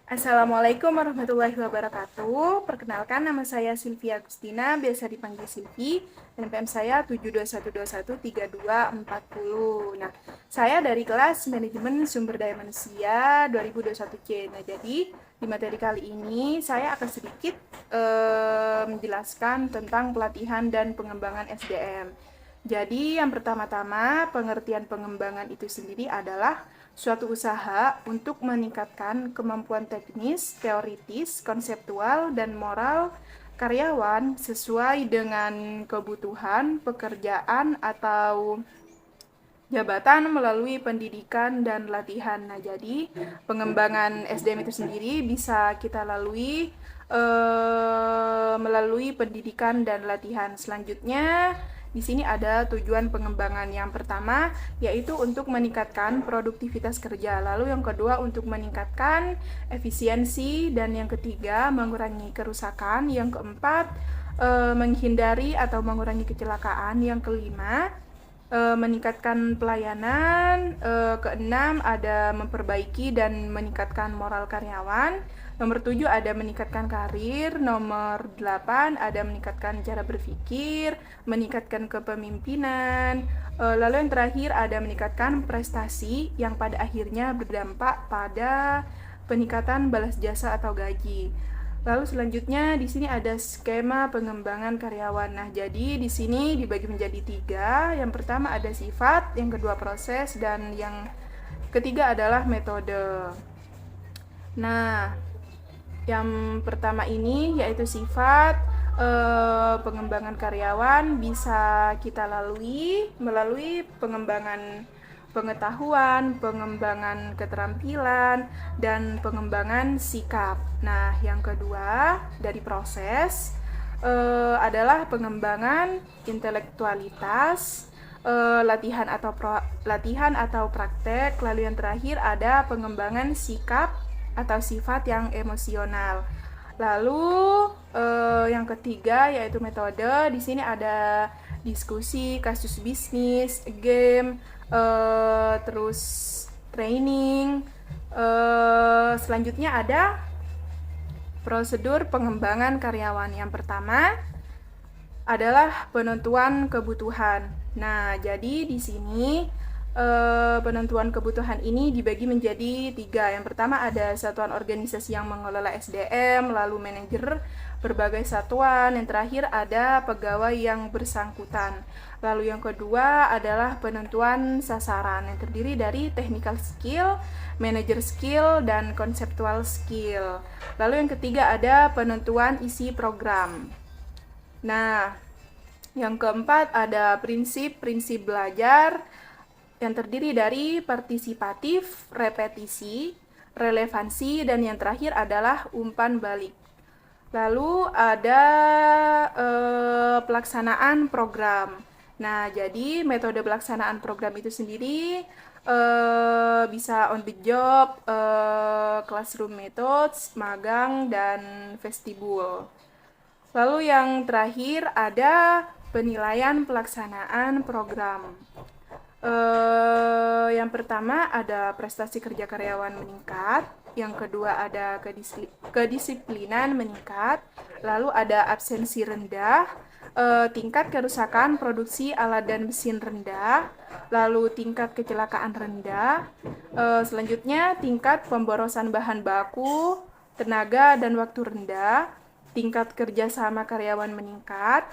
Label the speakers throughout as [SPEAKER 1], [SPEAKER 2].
[SPEAKER 1] Assalamualaikum warahmatullahi wabarakatuh. Perkenalkan, nama saya Sylvia Agustina, biasa dipanggil Silvi. NPM saya 721213240. Nah, saya dari kelas Manajemen Sumber Daya Manusia 2021C. Nah, jadi di materi kali ini saya akan sedikit menjelaskan tentang pelatihan dan pengembangan SDM. Jadi, yang pertama-tama, pengertian pengembangan itu sendiri adalah suatu usaha untuk meningkatkan kemampuan teknis, teoritis, konseptual, dan moral karyawan sesuai dengan kebutuhan pekerjaan atau jabatan melalui pendidikan dan latihan. Nah, jadi pengembangan SDM itu sendiri bisa kita lalui melalui pendidikan dan latihan. Selanjutnya, di sini ada tujuan pengembangan. Yang pertama yaitu untuk meningkatkan produktivitas kerja, lalu yang kedua untuk meningkatkan efisiensi, dan yang ketiga mengurangi kerusakan, yang keempat menghindari atau mengurangi kecelakaan, yang kelima meningkatkan pelayanan, keenam ada memperbaiki dan meningkatkan moral karyawan, nomor 7 ada meningkatkan karir, nomor 8 ada meningkatkan cara berpikir, meningkatkan kepemimpinan, lalu yang terakhir ada meningkatkan prestasi yang pada akhirnya berdampak pada peningkatan balas jasa atau gaji. Lalu selanjutnya di sini ada skema pengembangan karyawan. Nah, jadi di sini dibagi menjadi 3. Yang pertama ada sifat, yang kedua proses, dan yang ketiga adalah metode. Nah, yang pertama ini yaitu sifat. Pengembangan karyawan bisa kita lalui melalui pengembangan pengetahuan, pengembangan keterampilan, dan pengembangan sikap. Nah, yang kedua dari proses adalah pengembangan intelektualitas, latihan atau praktek. Lalu yang terakhir ada pengembangan sikap atau sifat yang emosional. Lalu yang ketiga yaitu metode. Di sini ada diskusi, kasus bisnis, game, terus training. Selanjutnya ada prosedur pengembangan karyawan. Yang pertama adalah penentuan kebutuhan. Nah, jadi di sini penentuan kebutuhan ini dibagi menjadi 3. Yang pertama ada satuan organisasi yang mengelola SDM, lalu manajer berbagai satuan, yang terakhir ada pegawai yang bersangkutan. Lalu yang kedua adalah penentuan sasaran yang terdiri dari technical skill, manager skill, dan conceptual skill. Lalu yang ketiga ada penentuan isi program. Nah, yang keempat ada prinsip-prinsip belajar yang terdiri dari partisipatif, repetisi, relevansi, dan yang terakhir adalah umpan balik. Lalu ada pelaksanaan program. Nah, jadi metode pelaksanaan program itu sendiri bisa on the job, classroom methods, magang, dan vestibul. Lalu yang terakhir ada penilaian pelaksanaan program. Yang pertama ada prestasi kerja karyawan meningkat, yang kedua ada kedisiplinan meningkat, lalu ada absensi rendah, tingkat kerusakan produksi alat dan mesin rendah, lalu tingkat kecelakaan rendah, selanjutnya tingkat pemborosan bahan baku, tenaga dan waktu rendah, tingkat kerjasama karyawan meningkat,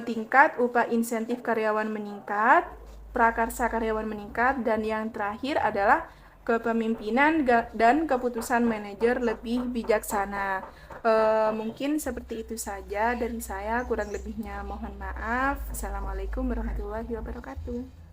[SPEAKER 1] tingkat upah insentif karyawan meningkat, prakarsa karyawan meningkat, dan yang terakhir adalah kepemimpinan dan keputusan manajer lebih bijaksana. Mungkin seperti itu saja dari saya, kurang lebihnya mohon maaf. Assalamualaikum warahmatullahi wabarakatuh.